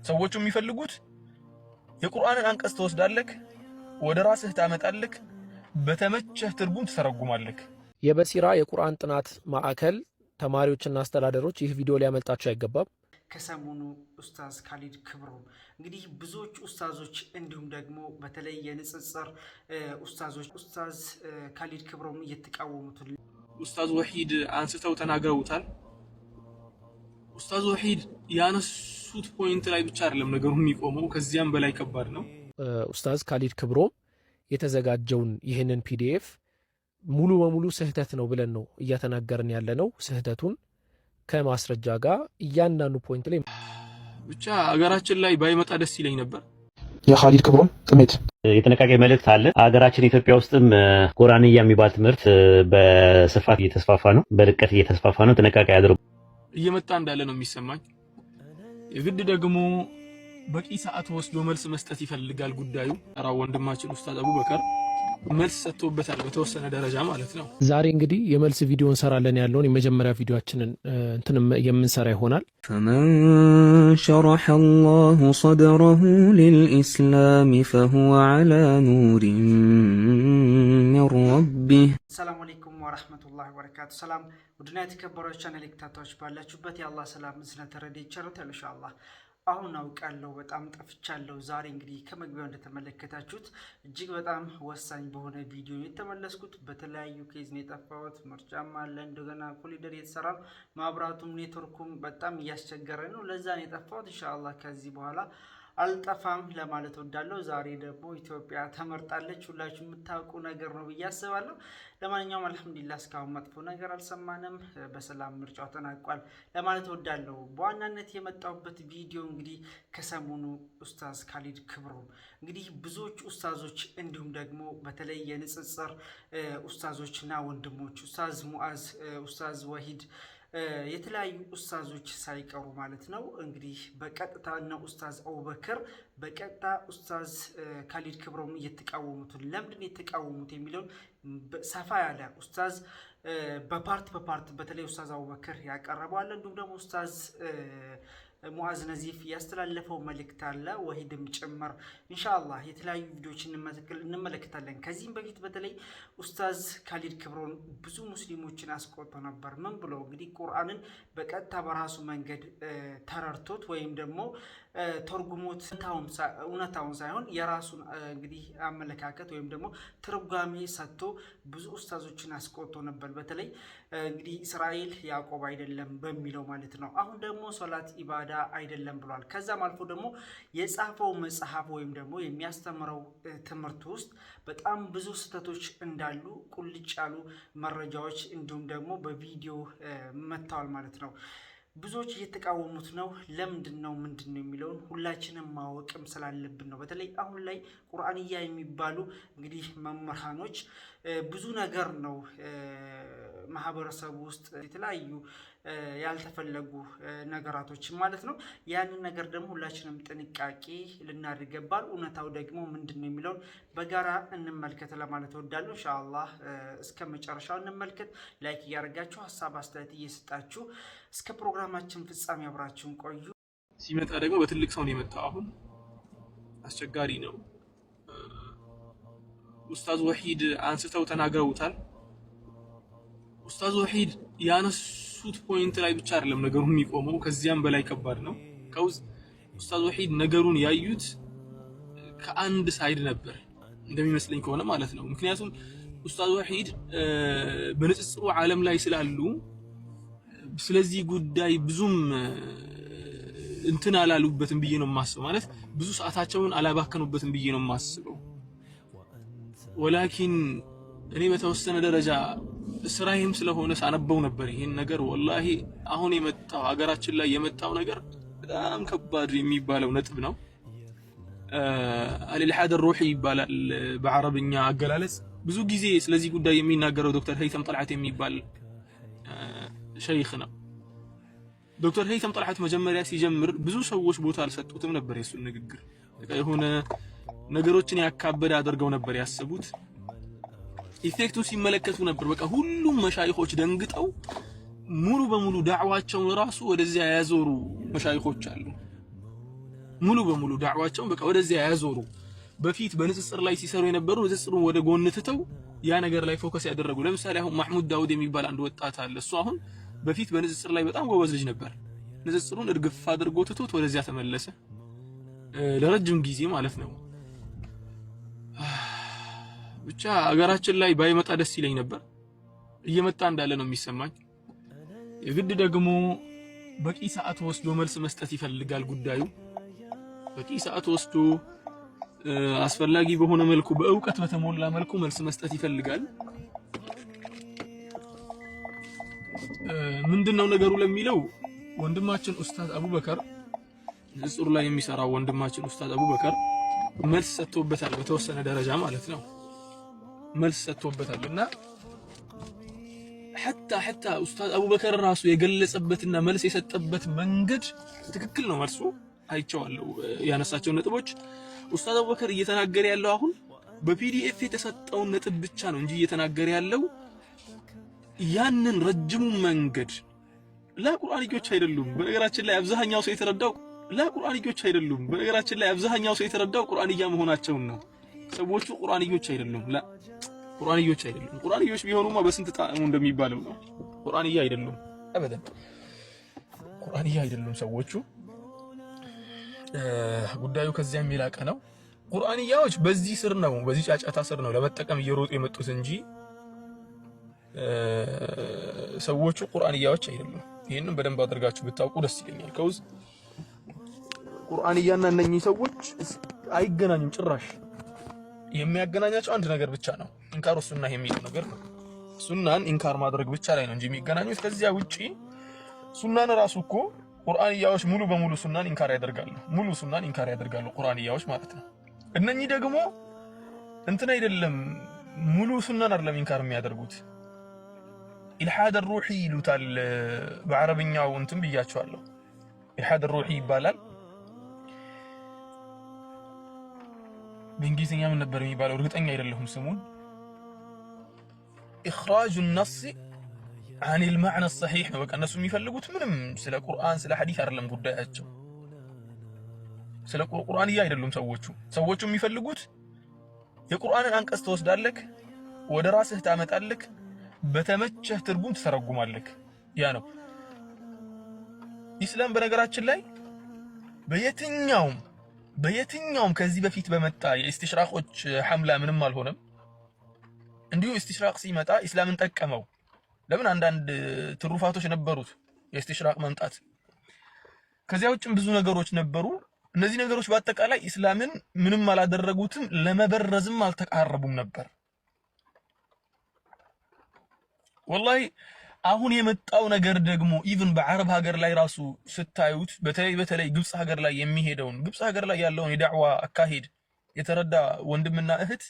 ሰዎቹ የሚፈልጉት የቁርአንን አንቀጽ ተወስዳለክ ወደ ራስህ ታመጣለክ በተመቸህ ትርጉም ተተረጉማለክ። የበሲራ የቁርአን ጥናት ማዕከል ተማሪዎችና አስተዳደሮች ይህ ቪዲዮ ሊያመልጣቸው አይገባም። ከሰሞኑ ኡስታዝ ካሊድ ክብሮም እንግዲህ ብዙዎች ኡስታዞች እንዲሁም ደግሞ በተለይ የንጽጽር ኡስታዞች ኡስታዝ ካሊድ ክብሮም እየተቃወሙት ኡስታዝ ወሂድ አንስተው ተናግረውታል። ኡስታዝ ወሂድ ያነሱት ፖይንት ላይ ብቻ አይደለም ነገሩ የሚቆመው፣ ከዚያም በላይ ከባድ ነው። ኡስታዝ ካሊድ ክብሮም የተዘጋጀውን ይህንን ፒዲኤፍ ሙሉ በሙሉ ስህተት ነው ብለን ነው እያተናገርን ያለ ነው። ስህተቱን ከማስረጃ ጋር እያንዳንዱ ፖይንት ላይ ብቻ አገራችን ላይ ባይመጣ ደስ ይለኝ ነበር። የካሊድ ክብሮም ጥሜት የጥንቃቄ መልእክት አለ። አገራችን ኢትዮጵያ ውስጥም ቁርአንያ የሚባል ትምህርት በስፋት እየተስፋፋ ነው፣ በርቀት እየተስፋፋ ነው። ጥንቃቄ ያድርጉ። እየመጣ እንዳለ ነው የሚሰማኝ። የግድ ደግሞ በቂ ሰዓት ወስዶ መልስ መስጠት ይፈልጋል ጉዳዩ። ራው ወንድማችን ኡስታዝ አቡበከር መልስ ሰጥቶበታል በተወሰነ ደረጃ ማለት ነው። ዛሬ እንግዲህ የመልስ ቪዲዮ እንሰራለን ያለውን የመጀመሪያ ቪዲዮአችንን የምንሰራ ይሆናል። فمن شرح الله صدره للإسلام فهو على نور من ربه. السلام عليكم ورحمة الله وبركاته. سلام ودنا የተከበራችሁ ቻናል ተከታታዮች ባላችሁበት የአላህ ሰላም እዝነት ረድኤት ቸርነት ኢንሻአላህ አሁን አውቃለሁ በጣም ጠፍቻለሁ። ዛሬ እንግዲህ ከመግቢያው እንደተመለከታችሁት እጅግ በጣም ወሳኝ በሆነ ቪዲዮ የተመለስኩት በተለያዩ ኬዝ ነው የጠፋሁት። ምርጫም አለ እንደገና ኮሊደር የተሰራ ማብራቱም ኔትወርኩም በጣም እያስቸገረ ነው። ለዛ ነው የጠፋሁት። ኢንሻአላህ ከዚህ በኋላ አልጠፋም ለማለት ወዳለሁ። ዛሬ ደግሞ ኢትዮጵያ ተመርጣለች፣ ሁላችሁ የምታውቁ ነገር ነው ብዬ አስባለሁ። ለማንኛውም አልሐምዱሊላህ እስካሁን መጥፎ ነገር አልሰማንም፣ በሰላም ምርጫው ተናቋል ለማለት ወዳለሁ። በዋናነት የመጣሁበት ቪዲዮ እንግዲህ ከሰሞኑ ኡስታዝ ካሊድ ክብሮም እንግዲህ ብዙዎች ኡስታዞች እንዲሁም ደግሞ በተለይ የንጽጽር ኡስታዞችና ወንድሞች ኡስታዝ ሙአዝ፣ ኡስታዝ ወሂድ የተለያዩ ኡስታዞች ሳይቀሩ ማለት ነው እንግዲህ በቀጥታ እና ኡስታዝ አቡበከር በቀጥታ ኡስታዝ ካሊድ ክብሮም እየተቃወሙት ለምንድን ነው የተቃወሙት የሚለውን ሰፋ ያለ ኡስታዝ በፓርት በተለይ ኡስታዝ አቡበከር ያቀርባል። እንዲሁም ደግሞ ኡስታዝ ሙአዝ ነዚፍ ያስተላለፈው መልእክት አለ፣ ወሂድም ጭምር ኢንሻአላህ የተለያዩ ቪዲዮዎችን እንመለከታለን። ከዚህም በፊት በተለይ ኡስታዝ ካሊድ ክብሮም ብዙ ሙስሊሞችን አስቆጥቶ ነበር። ምን ብሎ እንግዲህ ቁርአንን በቀጥታ በራሱ መንገድ ተረርቶት ወይም ደግሞ ተርጉሞት እውነታውን ሳይሆን የራሱን እንግዲህ አመለካከት ወይም ደግሞ ትርጓሜ ሰጥቶ ብዙ ኡስታዞችን አስቆጥቶ ነበር። በተለይ እንግዲህ እስራኤል ያዕቆብ አይደለም በሚለው ማለት ነው። አሁን ደግሞ ሶላት ኢባዳ አይደለም ብሏል። ከዛም አልፎ ደግሞ የጻፈው መጽሐፍ ወይም ደግሞ የሚያስተምረው ትምህርት ውስጥ በጣም ብዙ ስህተቶች እንዳሉ ቁልጭ ያሉ መረጃዎች እንዲሁም ደግሞ በቪዲዮ መጥተዋል ማለት ነው። ብዙዎች እየተቃወሙት ነው። ለምንድን ነው ምንድን ነው የሚለውን ሁላችንም ማወቅም ስላለብን ነው። በተለይ አሁን ላይ ቁርአንያ የሚባሉ እንግዲህ መምህራኖች ብዙ ነገር ነው ማህበረሰቡ ውስጥ የተለያዩ ያልተፈለጉ ነገራቶች ማለት ነው። ያንን ነገር ደግሞ ሁላችንም ጥንቃቄ ልናደርግ ይገባል። እውነታው ደግሞ ምንድነው የሚለውን በጋራ እንመልከት ለማለት እወዳለሁ። ኢንሻአላህ እስከ መጨረሻው እንመልከት። ላይክ እያደረጋችሁ ሐሳብ አስተያየት እየሰጣችሁ እስከ ፕሮግራማችን ፍጻሜ አብራችሁን ቆዩ። ሲመጣ ደግሞ በትልቅ ሰው ነው የመጣው። አሁን አስቸጋሪ ነው። ኡስታዝ ወሂድ አንስተው ተናግረውታል። ኡስታዝ ወሂድ ያነሱት ፖይንት ላይ ብቻ አይደለም ነገሩ የሚቆመው፣ ከዚያም በላይ ከባድ ነው። ኡስታዝ ወሂድ ነገሩን ያዩት ከአንድ ሳይድ ነበር እንደሚመስለኝ ከሆነ ማለት ነው። ምክንያቱም ኡስታዝ ወሂድ በንጽጽሩ ዓለም ላይ ስላሉ ስለዚህ ጉዳይ ብዙም እንትን አላሉበትም ብዬ ነው የማስበው። ማለት ብዙ ሰዓታቸውን አላባከኑበትም ብዬ ነው የማስበው። ወላኪን እኔ በተወሰነ ደረጃ ስራዬም ስለሆነ ሳነበው ነበር ይሄን ነገር። ወላሂ አሁን የመጣው ሀገራችን ላይ የመጣው ነገር በጣም ከባድ የሚባለው ነጥብ ነው። አልኢልሃድ الروحي ይባላል በአረብኛ አገላለጽ። ብዙ ጊዜ ስለዚህ ጉዳይ የሚናገረው ዶክተር ሀይተም ጠልዓት የሚባል ሸይኽ ነው። ዶክተር ሀይተም ጠልዓት መጀመሪያ ሲጀምር ብዙ ሰዎች ቦታ አልሰጡትም ነበር የሱን ንግግር። የሆነ ነገሮችን ያካበደ አድርገው ነበር ያሰቡት። ኢፌክቱ ሲመለከቱ ነበር በቃ ሁሉም መሻይኾች ደንግጠው ሙሉ በሙሉ ዳዕዋቸውን ራሱ ወደዚያ ያዞሩ መሻይኾች አሉ። ሙሉ በሙሉ ዳዕዋቸውን በቃ ወደዚያ ያዞሩ። በፊት በንጽጽር ላይ ሲሰሩ የነበሩ ንጽጽሩን ወደ ጎን ትተው ያ ነገር ላይ ፎከስ ያደረጉ። ለምሳሌ አሁን ማህሙድ ዳውድ የሚባል አንድ ወጣት አለ። እሱ አሁን በፊት በንጽጽር ላይ በጣም ጎበዝ ልጅ ነበር። ንጽጽሩን እርግፍ አድርጎ ትቶት ወደዚያ ተመለሰ፣ ለረጅም ጊዜ ማለት ነው። ብቻ አገራችን ላይ ባይመጣ ደስ ይለኝ ነበር። እየመጣ እንዳለ ነው የሚሰማኝ። የግድ ደግሞ በቂ ሰዓት ወስዶ መልስ መስጠት ይፈልጋል ጉዳዩ። በቂ ሰዓት ወስዶ አስፈላጊ በሆነ መልኩ በእውቀት በተሞላ መልኩ መልስ መስጠት ይፈልጋል። ምንድነው ነገሩ ለሚለው ወንድማችን ኡስታዝ አቡበከር ንጽጽሩ ላይ የሚሰራው ወንድማችን ኡስታዝ አቡበከር መልስ ሰጥቶበታል፣ በተወሰነ ደረጃ ማለት ነው መልስ ሰጥቶበታልና حتى ኡስታዝ አቡበከር ራሱ የገለጸበትና መልስ የሰጠበት መንገድ ትክክል ነው። መልሱ አይቼዋለሁ ያነሳቸው ነጥቦች። ኡስታዝ አቡበከር እየተናገረ ያለው አሁን በፒዲኤፍ የተሰጠውን ነጥብ ብቻ ነው እንጂ እየተናገረ ያለው ያንን ረጅሙ መንገድ ለቁርአንዮች አይደሉም። በነገራችን ላይ አብዛኛው ሰው የተረዳው ለቁርአንዮች አይደሉም። በነገራችን ላይ አብዛኛው ሰው የተረዳው ቁርአንያ መሆናቸውን ነው። ሰዎቹ ቁርአንዮች አይደሉም። ቁርአንዮች አይደሉም። ቁርአንዮች ቢሆኑማ በስንት ጣዕሙ እንደሚባለው ነው። ቁርአንያ አይደሉም፣ አበደን ቁርአንያ አይደሉም ሰዎቹ። ጉዳዩ ከዚያም የላቀ ነው። ቁርአንያዎች በዚህ ስር ነው፣ በዚህ ጫጫታ ስር ነው ለመጠቀም እየሮጡ የመጡት እንጂ ሰዎቹ ቁርአንያዎች አይደሉም። ይሄንን በደንብ አድርጋችሁ ብታውቁ ደስ ይለኛል። ከውዝ ቁርአንያና እነኚህ ሰዎች አይገናኙም ጭራሽ። የሚያገናኛቸው አንድ ነገር ብቻ ነው፣ ኢንካሩ ሱናህ የሚለው ነገር ነው። ሱናን ኢንካር ማድረግ ብቻ ላይ ነው እንጂ የሚገናኙት። ከዚያ ውጪ ሱናን ራሱ እኮ ቁርአንያዎች ሙሉ በሙሉ ሱናን ኢንካር ያደርጋሉ። ሙሉ ሱናን ኢንካር ያደርጋሉ ቁርአንያዎች ማለት ነው። እነኚህ ደግሞ እንትን አይደለም፣ ሙሉ ሱናን አይደለም ኢንካር የሚያደርጉት። ኢልሃድ ሩሂ ይሉታል በአረብኛው። እንትን ብያቸዋለሁ፣ ኢልሃድ ሩሂ ይባላል። በእንግሊዝኛ ምን ነበር የሚባለው? እርግጠኛ አይደለሁም ስሙን። ኢኽራጁ ነስ عن المعنى الصحيح ነው። በቃ እነሱ የሚፈልጉት ምንም ስለ ቁርአን ስለ ሐዲስ አይደለም ጉዳያቸው። ስለ ቁርአንያ አይደሉም ሰዎቹ የሚፈልጉት የቁርአንን አንቀጽ ተወስዳለክ፣ ወደ ራስህ ታመጣለክ፣ በተመቸህ ትርጉም ትተረጉማለክ። ያ ነው ኢስላም። በነገራችን ላይ በየትኛውም ከዚህ በፊት በመጣ የኢስቲሽራቆች ሐምላ ምንም አልሆነም። እንዲሁ ኢስቲሽራቅ ሲመጣ ኢስላምን ጠቀመው። ለምን? አንዳንድ ትሩፋቶች ነበሩት የኢስቲሽራቅ መምጣት። ከዚያ ውጭም ብዙ ነገሮች ነበሩ። እነዚህ ነገሮች በአጠቃላይ ኢስላምን ምንም አላደረጉትም፣ ለመበረዝም አልተቃረቡም ነበር። ወላሂ አሁን የመጣው ነገር ደግሞ ኢቭን በአረብ ሀገር ላይ ራሱ ስታዩት፣ በተለይ ግብጽ ሀገር ላይ የሚሄደውን ግብጽ ሀገር ላይ ያለውን የዳዕዋ አካሄድ የተረዳ ወንድምና እህት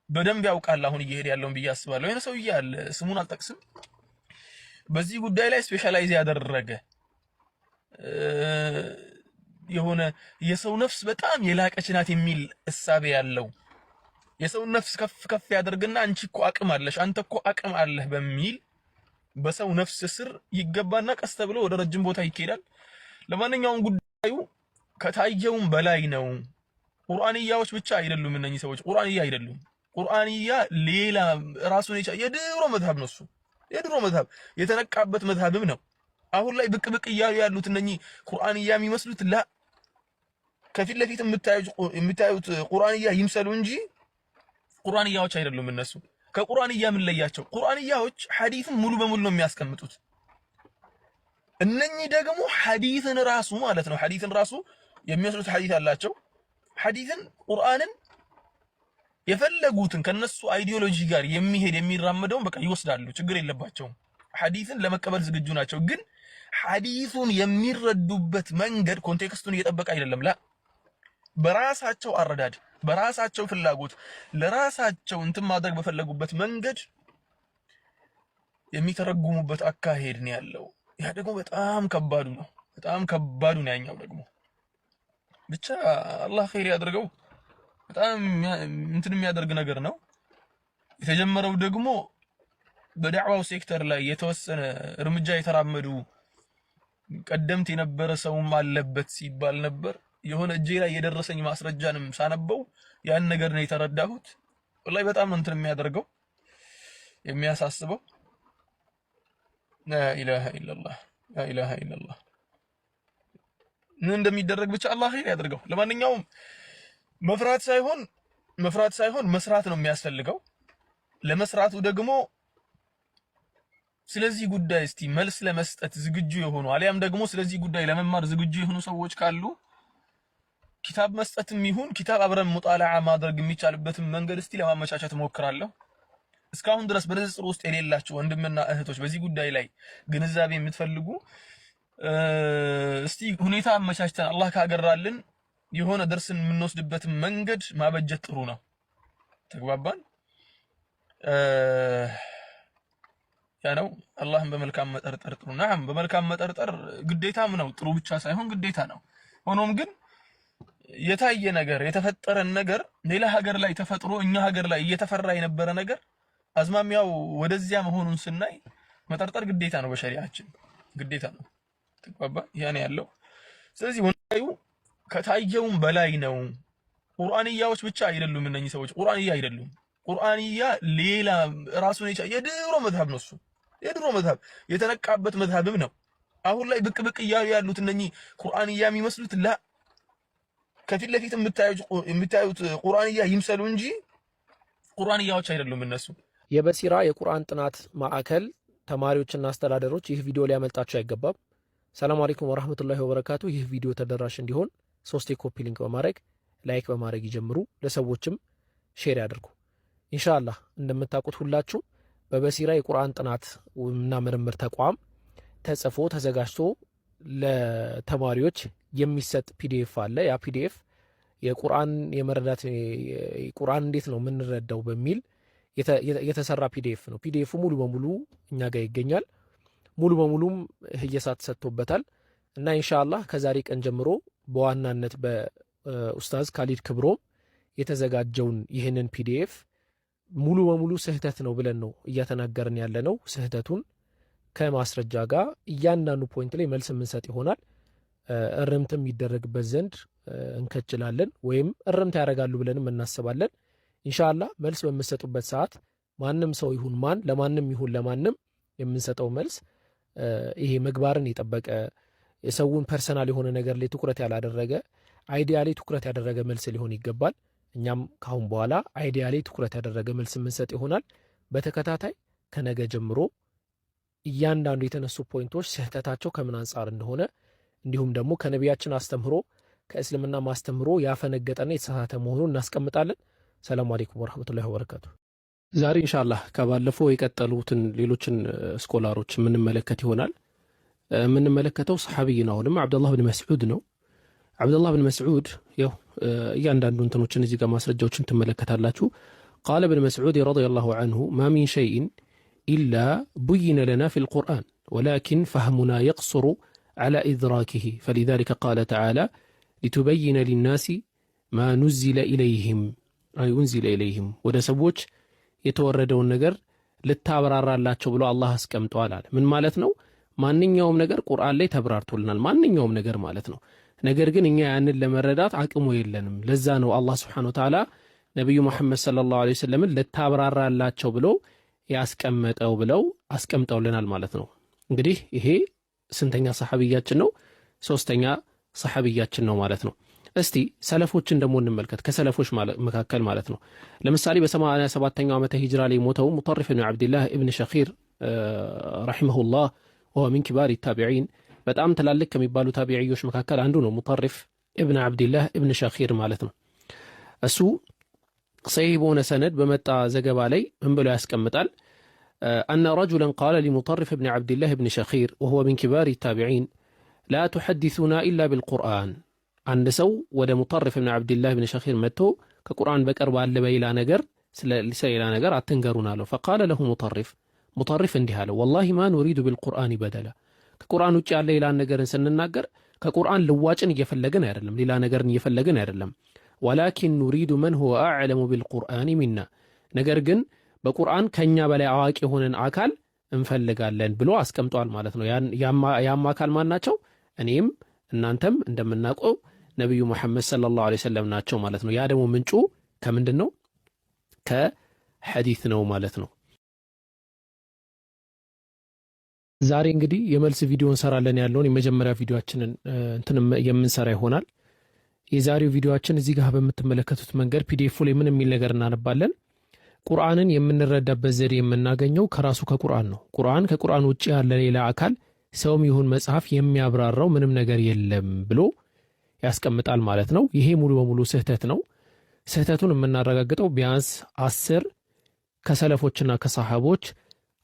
በደንብ ያውቃል አሁን እየሄደ ያለውን ብዬ አስባለሁ። የሆነ ሰውዬ አለ፣ ስሙን አልጠቅስም፣ በዚህ ጉዳይ ላይ ስፔሻላይዝ ያደረገ የሆነ የሰው ነፍስ በጣም የላቀች ናት የሚል እሳቤ ያለው የሰው ነፍስ ከፍ ያደርግና አንቺ እኮ አቅም አለሽ፣ አንተ እኮ አቅም አለህ በሚል በሰው ነፍስ ስር ይገባና ቀስ ተብሎ ወደ ረጅም ቦታ ይኬዳል። ለማንኛውም ጉዳዩ ከታየውም በላይ ነው። ቁርአንያዎች ብቻ አይደሉም እነኚህ ሰዎች፣ ቁርአንያ አይደሉም። ቁርአንያ ሌላ ራሱን የቻለ የድሮ መዝሀብ ነው። እሱ የድሮ መዝሀብ የተነቃበት መዝሀብም ነው። አሁን ላይ ብቅ እያሉ ያሉት እነኚህ ቁርአንያ የሚመስሉት ከፊት ለፊት የምታዩት ቁርአንያ ይምሰሉ እንጂ ቁርአንያዎች አይደሉም እነሱ። ከቁርአንያ ምን ለያቸው? ቁርአንያዎች ሐዲስን ሙሉ በሙሉ ነው የሚያስቀምጡት። እነኚህ ደግሞ ሐዲስን ራሱ ማለት ነው፣ ሐዲስን ራሱ የሚወስዱት ሐዲስ አላቸው። ሐዲስን ቁርአንን የፈለጉትን ከነሱ አይዲዮሎጂ ጋር የሚሄድ የሚራመደውን በቃ ይወስዳሉ፣ ችግር የለባቸውም። ሐዲስን ለመቀበል ዝግጁ ናቸው። ግን ሐዲሱን የሚረዱበት መንገድ ኮንቴክስቱን እየጠበቀ አይደለም። በራሳቸው አረዳድ፣ በራሳቸው ፍላጎት፣ ለራሳቸው እንትን ማድረግ በፈለጉበት መንገድ የሚተረጉሙበት አካሄድ ነው ያለው። ያ ደግሞ በጣም ከባዱ ነው፣ በጣም ከባዱ ነው። ያኛው ደግሞ ብቻ አላህ ኸይር ያድርገው። በጣም እንትን የሚያደርግ ነገር ነው የተጀመረው። ደግሞ በዳዕዋው ሴክተር ላይ የተወሰነ እርምጃ የተራመዱ ቀደምት የነበረ ሰውም አለበት ሲባል ነበር። የሆነ እጄ ላይ የደረሰኝ ማስረጃንም ሳነበው ያን ነገር ነው የተረዳሁት። ወላሂ በጣም ነው እንትን የሚያደርገው የሚያሳስበው። ላኢላሃ ኢላላህ ላኢላሃ ኢላላህ። ምን እንደሚደረግ ብቻ አላህ ኸይር ያድርገው። ለማንኛውም መፍራት ሳይሆን መስራት ነው የሚያስፈልገው። ለመስራቱ ደግሞ ስለዚህ ጉዳይ እስቲ መልስ ለመስጠት ዝግጁ የሆኑ አሊያም ደግሞ ስለዚህ ጉዳይ ለመማር ዝግጁ የሆኑ ሰዎች ካሉ ኪታብ መስጠትም ይሁን ኪታብ አብረን ሙጣላዓ ማድረግ የሚቻልበትን መንገድ እስቲ ለማመቻቸት ሞክራለሁ። እስካሁን ድረስ በንጽጽር ውስጥ የሌላችሁ ወንድምና እህቶች በዚህ ጉዳይ ላይ ግንዛቤ የምትፈልጉ እስቲ ሁኔታ አመቻችተን አላህ ካገራልን የሆነ ደርስን የምንወስድበትን መንገድ ማበጀት ጥሩ ነው። ተግባባን? ያ ነው አላህን በመልካም መጠርጠር ጥሩ ነው። በመልካም መጠርጠር ግዴታም ነው፣ ጥሩ ብቻ ሳይሆን ግዴታ ነው። ሆኖም ግን የታየ ነገር የተፈጠረን ነገር ሌላ ሀገር ላይ ተፈጥሮ እኛ ሀገር ላይ እየተፈራ የነበረ ነገር አዝማሚያው ወደዚያ መሆኑን ስናይ መጠርጠር ግዴታ ነው፣ በሸሪዓችን ግዴታ ነው። ተግባባ? ያን ያለው ስለዚህ ወንዳዩ ከታየውም በላይ ነው። ቁርአንያዎች ብቻ አይደሉም እነኚህ ሰዎች፣ ቁርአንያ አይደሉም። ቁርአንያ ሌላ ራሱን የቻለ የድሮ መዝሀብ ነው። እሱ የድሮ መዝሀብ የተነቃበት መዝሀብም ነው። አሁን ላይ ብቅ ብቅ እያሉ ያሉት እነኚህ ቁርአንያ የሚመስሉት ላ ከፊት ለፊት የምታዩት ቁርአንያ ይምሰሉ እንጂ ቁርአንያዎች አይደሉም እነሱ። የበሲራ የቁርአን ጥናት ማዕከል ተማሪዎችና አስተዳደሮች ይህ ቪዲዮ ሊያመልጣቸው አይገባም። ሰላም አለይኩም ወራህመቱላሂ ወበረካቱ። ይህ ቪዲዮ ተደራሽ እንዲሆን 3 ኮፒ ሊንክ በማድረግ ላይክ በማድረግ ይጀምሩ። ለሰዎችም ሼር ያድርጉ። ኢንሻአላህ እንደምታውቁት ሁላችሁ በበሲራ የቁርአን ጥናት እና ምርምር ተቋም ተጽፎ ተዘጋጅቶ ለተማሪዎች የሚሰጥ ፒዲኤፍ አለ። ያ ፒዲኤፍ የቁርአን የመረዳት ቁርአን እንዴት ነው የምንረዳው በሚል የተሰራ ፒዲኤፍ ነው። ፒዲኤፉ ሙሉ በሙሉ እኛ ጋር ይገኛል። ሙሉ በሙሉም ህየሳ ተሰጥቶበታል እና ኢንሻአላህ ከዛሬ ቀን ጀምሮ በዋናነት በኡስታዝ ካሊድ ክብሮም የተዘጋጀውን ይህንን ፒዲኤፍ ሙሉ በሙሉ ስህተት ነው ብለን ነው እያተናገርን ያለ ነው። ስህተቱን ከማስረጃ ጋር እያንዳንዱ ፖይንት ላይ መልስ የምንሰጥ ይሆናል። እርምትም የሚደረግበት ዘንድ እንከችላለን ወይም እርምት ያደርጋሉ ብለንም እናስባለን። ኢንሻአላህ መልስ በምንሰጡበት ሰዓት ማንም ሰው ይሁን ማን ለማንም ይሁን ለማንም የምንሰጠው መልስ ይሄ ምግባርን የጠበቀ የሰውን ፐርሰናል የሆነ ነገር ላይ ትኩረት ያላደረገ አይዲያ ላይ ትኩረት ያደረገ መልስ ሊሆን ይገባል። እኛም ካሁን በኋላ አይዲያ ላይ ትኩረት ያደረገ መልስ የምንሰጥ ይሆናል። በተከታታይ ከነገ ጀምሮ እያንዳንዱ የተነሱ ፖይንቶች ስህተታቸው ከምን አንጻር እንደሆነ እንዲሁም ደግሞ ከነቢያችን አስተምህሮ ከእስልምና ማስተምህሮ ያፈነገጠና የተሳሳተ መሆኑን እናስቀምጣለን። ሰላም አለይኩም ወራህመቱላሂ ወበረካቱ። ዛሬ ኢንሻአላህ ከባለፈው የቀጠሉትን ሌሎችን ስኮላሮች የምንመለከት ይሆናል። የምንመለከተው ሰሐቢይ ነው። አሁንም አብዱላህ ብን መስዑድ ነው። አብዱላህ ብን መስዑድ ያው እያንዳንዱ እንትኖችን እዚህ ጋር ማስረጃዎችን ትመለከታላችሁ። ቃለ ብን መስዑድ ረዲየላሁ ዐንሁ ማ ሚን ሸይኢን ኢላ ቡይነ ለና ፊል ቁርአን ወላኪን ፈህሙና የቅሱሩ ዐላ ኢድራኪሂ ፈሊዛሊከ ቃለ ተዓላ ሊቱበይነ ሊናሲ ማ ኑዚለ ኢለይሂም አይ ኡንዚለ ኢለይሂም ወደ ሰዎች የተወረደውን ነገር ልታብራራላቸው ብሎ አላህ አስቀምጧል አለ። ምን ማለት ነው? ማንኛውም ነገር ቁርአን ላይ ተብራርቶልናል፣ ማንኛውም ነገር ማለት ነው። ነገር ግን እኛ ያንን ለመረዳት አቅሙ የለንም። ለዛ ነው አላህ ሱብሓነሁ ወተዓላ ነቢዩ መሐመድ ሰለላሁ ዐለይሂ ወሰለምን ልታብራራላቸው ብሎ ያስቀመጠው ብለው አስቀምጠውልናል ማለት ነው። እንግዲህ ይሄ ስንተኛ ሰሐቢያችን ነው? 3ኛ ሰሐቢያችን ነው ማለት ነው። እስቲ ሰለፎችን ደግሞ እንመልከት። ከሰለፎች መካከል ማለት ነው ለምሳሌ በ87ኛው ዓመተ ሂጅራ ላይ ሞተው ሙጠሪፍ ብን ዓብድላህ ኢብን ሸኺር ረሒመሁላህ ወሁወ ሚን ኪባሪ ታቢዒን በጣም ትላልቅ ከሚባሉ ታቢዒዮች መካከል አንዱ ነው። ሙጠሪፍ ኢብን ዓብድላህ ኢብን ሸኺር ማለት ነው። እሱ ሰሒህ በሆነ ሰነድ በመጣ ዘገባ ላይ ምን ብሎ ያስቀምጣል? አነ ረጁለን ቃለ ሊሙጠሪፍ ብን ዓብድላህ ኢብን ሸኺር ወሁወ ሚን ኪባሪ ታቢዒን ላ ቱሐዲሱና ኢላ ቢልቁርአን። አንድ ሰው ወደ ሙጠሪፍ ብን ዓብድላህ ብን ሸኺር መጥቶ ከቁርአን በቀር ባለ በሌላ ነገር ስለሌላ ነገር አትንገሩን አለው። ፈቃለ ለሁ ሙጠሪፍ እንዲህ አለው፣ ወላሂ ማ ኑሪዱ ቢልቁርአን በደላ። ከቁርአን ውጭ ያለ ሌላ ነገርን ስንናገር ከቁርአን ልዋጭን እየፈለግን አይደለም፣ ሌላ ነገርን እየፈለግን አይደለም። ወላኪን ኑሪዱ መን ሁወ አዕለሙ ቢልቁርአን ሚና፣ ነገር ግን በቁርአን ከኛ በላይ አዋቂ የሆነን አካል እንፈልጋለን ብሎ አስቀምጧል ማለት ነው። ያም አካል ማን ናቸው? እኔም እናንተም እንደምናውቀው ነብዩ መሐመድ ሰለላሁ ዐለይሂ ወሰለም ናቸው ማለት ነው። ያ ደግሞ ምንጩ ከምንድነው? ከሐዲስ ነው ማለት ነው። ዛሬ እንግዲህ የመልስ ቪዲዮ እንሰራለን ያለውን የመጀመሪያ ቪዲዮአችንን የምንሰራ ይሆናል። የዛሬው ቪዲዮአችን እዚህ ጋር በምትመለከቱት መንገድ ፒዲኤፍ ላይ ምን የሚል ነገር እናነባለን። ቁርአንን የምንረዳበት ዘዴ የምናገኘው ከራሱ ከቁርአን ነው። ቁርአን ከቁርአን ውጪ ያለ ሌላ አካል ሰውም ይሁን መጽሐፍ የሚያብራራው ምንም ነገር የለም ብሎ ያስቀምጣል ማለት ነው። ይሄ ሙሉ በሙሉ ስህተት ነው። ስህተቱን የምናረጋግጠው ቢያንስ 10 ከሰለፎችና ከሰሃቦች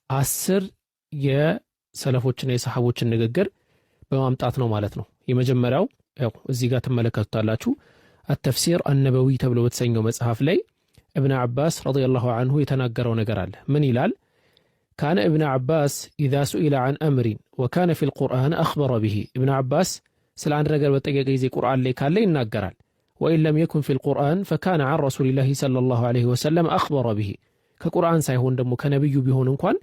10 የሰለፎችና የሰሃቦችን ንግግር በማምጣት ነው ማለት ነው። የመጀመሪያው ያው እዚህ ጋር ትመለከቱታላችሁ። አተፍሲር አነበዊ ተብሎ በተሰኘው መጽሐፍ ላይ ابن عباس رضي الله عنه يتناقروا نقرال من يلال كان ابن عباس إذا سئل عن أمر وكان في القرآن أخبر به. ابن عباس سلعان رقل وتقيقي زي قرآن لي كان لي ناقرال وإن لم يكن في القرآن فكان عن رسول الله صلى الله عليه وسلم أخبر به. كقرآن سيهون دمو كنبي بيهون انكوان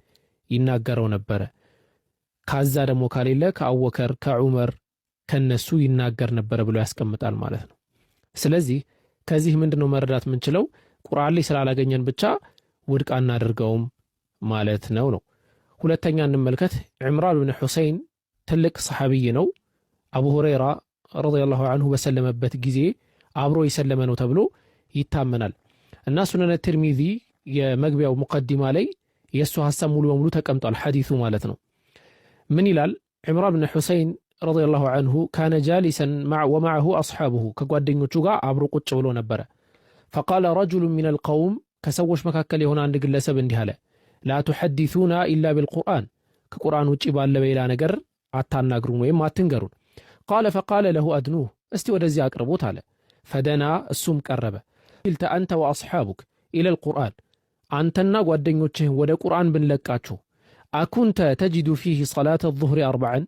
يناقروا نبرا كازا دمو كاليلا كأوكر كعمر كالنسو يناقر نبرا بلو يسكم متال مالتنا. سلزي كازيه من دنو مردات من چلو ቁርአን ላይ ስላላገኘን ብቻ ውድቅ አናደርገውም ማለት ነው። ሁለተኛ እንመልከት። ዕምራን ብን ሁሰይን ትልቅ ሰሐቢይ ነው። አቡ ሁረይራ ረዲየላሁ ዐንሁ በሰለመበት ጊዜ አብሮ የሰለመ ነው ተብሎ ይታመናል እና ሱነነ ትርሚዚ የመግቢያው ሙቀዲማ ላይ የሱ ሐሳብ ሙሉ በሙሉ ተቀምጧል፣ ሐዲሱ ማለት ነው። ምን ይላል? ዕምራን ብን ሁሰይን ረዲየላሁ ዐንሁ ካነ ጃሊሰን ወመዐሁ አስሓቡሁ ከጓደኞቹ ጋር አብሮ ቁጭ ብሎ ነበረ። فقال رجل من القوم كسوش مكاكل يهون عند قلسب اندهاله لا تحدثونا إلا بالقرآن كقرآن وجيبال لبيلا نقر عطان ناقرون ويما تنقرون. قال فقال له أدنوه استوى دزي أقربوت على فدنا السوم كربه قلت أنت وأصحابك إلى القرآن أنتنا قدن يوچه ودا قرآن بن لكاتشو أكنت تجد فيه صلاة الظهر 4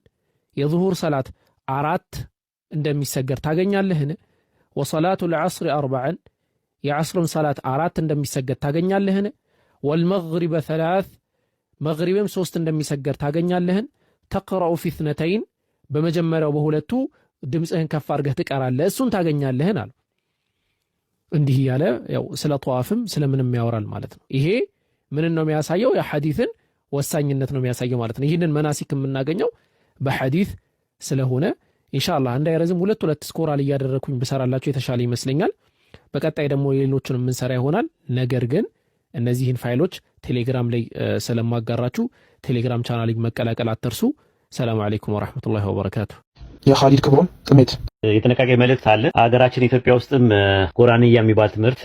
يظهر صلاة عرات عندما يسجر تاقن لهن وصلاة العصر 4 የዓስርን ሰላት 4 እንደሚሰገድ ታገኛለህን? ወልመግሪበ 3 መግሪብም 3 እንደሚሰገድ ታገኛለህን? ተቅረኡ ፊ 2 በመጀመሪያው በሁለቱ ድምፅህን ከፍ አድርገህ ትቀራለህ፣ እሱን ታገኛለህን አሉ። እንዲህ ያለ ያው ስለ ጧዋፍም ስለምንም ያወራል ማለት ነው። ይሄ ምን ነው የሚያሳየው? የሐዲስን ወሳኝነት ነው የሚያሳየው ማለት ነው። ይህንን መናሲክ የምናገኘው በሐዲስ ስለሆነ ኢንሻአላህ እንዳይረዝም ሁለት ስኮራል እያደረኩኝ ብሰራላችሁ የተሻለ ይመስለኛል። በቀጣይ ደግሞ ሌሎችን የምንሰራ ይሆናል። ነገር ግን እነዚህን ፋይሎች ቴሌግራም ላይ ስለማጋራችሁ ቴሌግራም ቻናል መቀላቀል አትርሱ። ሰላም አለይኩም ወራህመቱላሂ ወበረካቱ። የኻሊድ ክብሮም ጥሜት የጥንቃቄ መልእክት አለ። ሀገራችን ኢትዮጵያ ውስጥም ቁርአንያ የሚባል ትምህርት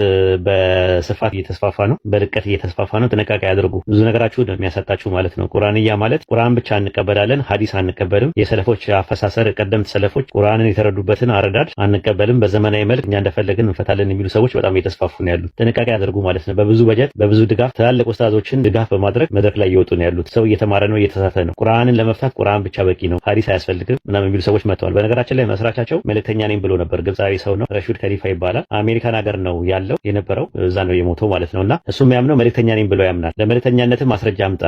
በስፋት እየተስፋፋ ነው፣ በርቀት እየተስፋፋ ነው። ጥንቃቄ አድርጉ። ብዙ ነገራችሁ የሚያሳጣችሁ ማለት ነው። ቁርአንያ ማለት ቁርአን ብቻ እንቀበላለን፣ ሐዲስ አንቀበልም። የሰለፎች አፈሳሰር ቀደምት ሰለፎች ቁርአንን የተረዱበትን አረዳድ አንቀበልም። በዘመናዊ መልክ እኛ እንደፈለግን እንፈታለን የሚሉ ሰዎች በጣም እየተስፋፉ ነው ያሉት። ጥንቃቄ አድርጉ ማለት ነው። በብዙ በጀት በብዙ ድጋፍ ትላልቅ ኡስታዞችን ድጋፍ በማድረግ መድረክ ላይ እየወጡ ነው ያሉት። ሰው እየተማረ ነው፣ እየተሳተ ነው። ቁርአንን ለመፍታት ቁርአን ብቻ በቂ ነው፣ ሐዲስ አያስፈልግም ምናምን የሚሉ ሰዎች መጥተዋል። በነገራችን ላይ መስራቻቸው መልእክተኛ ነኝ ብሎ ነበር። ግብጻዊ ሰው ነው፣ ረሺድ ከሊፋ ይባላል። አሜሪካን ሀገር ነው ያለው የነበረው፣ እዛ ነው የሞተው ማለት ነውና እሱ የሚያምነው መልእክተኛ ነኝ ብሎ ያምናል። ለመልእክተኛነትም ማስረጃ አምጣ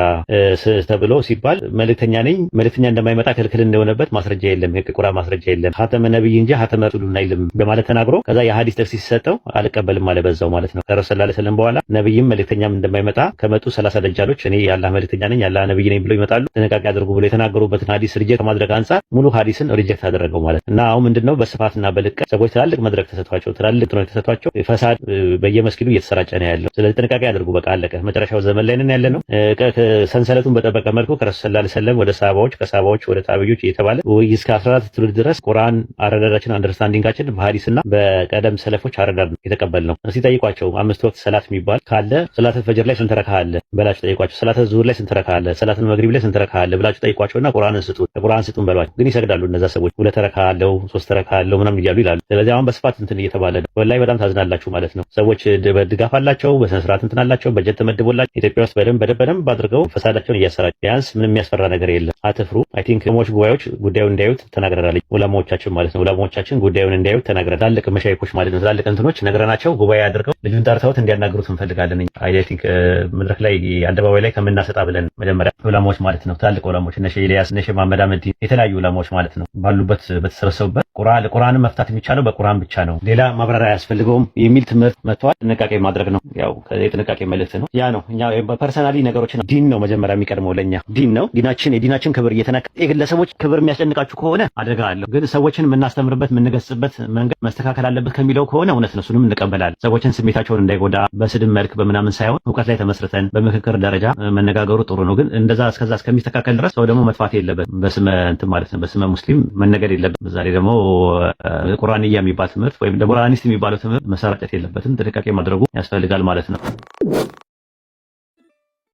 ተብሎ ሲባል መልእክተኛ ነኝ መልእክተኛ እንደማይመጣ ክልክል እንደሆነበት ማስረጃ የለም፣ የቁርአን ማስረጃ የለም፣ ሀተመ ነብይ እንጂ ሀተመ ረሱሉን አይልም በማለት ተናግሮ ከዛ የሐዲስ ጥቅስ ሲሰጠው አልቀበልም አለ በዛው ማለት ነው። ከረሱል ሰለላሁ ዐለይሂ ወሰለም በኋላ ነብይም መልእክተኛም እንደማይመጣ ከመጡ 30 ደጃሎች እኔ የአላህ መልእክተኛ ነኝ የአላህ ነብይ ነኝ ብሎ ይመጣሉ። ጥንቃቄ አድርጉ ብሎ የተናገሩበትን ሐዲስ ሪጀክት ከማድረግ አንፃር ሙሉ ሐዲስን ሪጀክት አደረገው ማለት እና አሁን ምንድነው በስፋትና በልቀት ሰዎች ትላልቅ መድረክ ተሰጥቷቸው ትላልቅ ነው ተሰጥቷቸው ፈሳድ በየመስጊዱ እየተሰራጨ ነው ያለው። ስለዚህ ጥንቃቄ አድርጉ። በቃ አለቀ። መጨረሻው ዘመን ላይ ነን ያለነው። ሰንሰለቱን በጠበቀ መልኩ ከረሱል ሰለላሁ ዐለይሂ ወሰለም ወደ ሰሃባዎች ከሰሃባዎች ወደ ታቢዮች እየተባለ እስከ 14 ትውልድ ድረስ ቁርአን አረዳዳችን አንደርስታንዲንጋችን በሐዲስና በቀደም ሰለፎች አረዳድ ነው የተቀበልነው። እስቲ ጠይቋቸው 5 ወቅት ሰላት የሚባል ካለ ሰላተ ፈጅር ላይ ስንት ረካ አለ በላችሁ ጠይቋቸው። ሰላተ ዙሁር ላይ ስንት ረካ አለ፣ ሰላተ መግሪብ ላይ ስንት ረካ አለ ብላችሁ ጠይቋቸውና ቁርአንን ስጡን በሏቸው። ግን ይሰግዳሉ እነዛ ሰዎች 2 ረካ አለው 3 ረካ አለው ምናምን እያሉ ይላሉ። ስለዚህ አሁን በስፋት እንትን እየተባለ ነው። ወላሂ በጣም ታዝናላችሁ ማለት ነው። ሰዎች ድጋፍ አላቸው፣ በስነ ስርዓት እንትን አላቸው፣ በጀት ተመድቦላቸው ኢትዮጵያ ውስጥ በደንብ አድርገው ፈሳዳቸውን እያሰራጩ ቢያንስ ምንም የሚያስፈራ ነገር የለም። አትፍሩ። አይ ቲንክ ሞች ጉባኤዎች ጉዳዩን እንዲያዩት ተናግረናል። ዑለማዎቻችን ማለት ነው። ዑለማዎቻችን ጉዳዩን እንዲያዩት ተናግረናል። ትላልቅ መሻይኮች ማለት ነው። ትላልቅ እንትኖች ነግረናቸው ጉባኤ አድርገው ልጁን ጠርተውት እንዲያናግሩት እንፈልጋለን። አይ ቲንክ መድረክ ላይ አደባባይ ላይ ከምናሰጣ ብለን መጀመሪያ ዑለማዎች ማለት ነው። ትላልቅ ዑለማዎች እነ ሼህ ኢልያስ እነ ሼህ መሐመድ አህመድ የተለያዩ ዑለማዎች ማለት ነው ባሉበት በተሰበሰቡበት ቁርአንን መፍታት የሚቻለው በቁርአን ብቻ ነው፣ ሌላ ማብራሪያ አያስፈልገውም የሚል ትምህርት መጥቷል። ጥንቃቄ ማድረግ ነው። ያው የጥንቃቄ መልእክት ነው። ያ ነው። እኛ ፐርሰናሊ ነገሮችን ዲን ነው መጀመሪያ የሚቀድመው ለኛ ዲን ነው። የዲናችን ክብር እየተነካ የግለሰቦች ክብር የሚያስጨንቃችሁ ከሆነ አደጋ አለው። ግን ሰዎችን የምናስተምርበት የምንገስጽበት መንገድ መስተካከል አለበት ከሚለው ከሆነ እውነት ነው፣ እሱንም እንቀበላለን። ሰዎችን ስሜታቸውን እንዳይጎዳ በስድብ መልክ በምናምን ሳይሆን እውቀት ላይ ተመስርተን በምክክር ደረጃ መነጋገሩ ጥሩ ነው። ግን እንደዛ እስከዛ እስከሚስተካከል ድረስ ሰው ደግሞ መጥፋት የለበትም። በስመ እንትን ማለት ነው፣ በስመ ሙስሊም መነገድ የለበትም። ዛሬ ደግሞ ቁርአንያ የሚባል ትምህርት ወይም ቁርአኒስት የሚባለው ትምህርት መሰራጨት የለበትም። ጥንቃቄ ማድረጉ ያስፈልጋል ማለት ነው።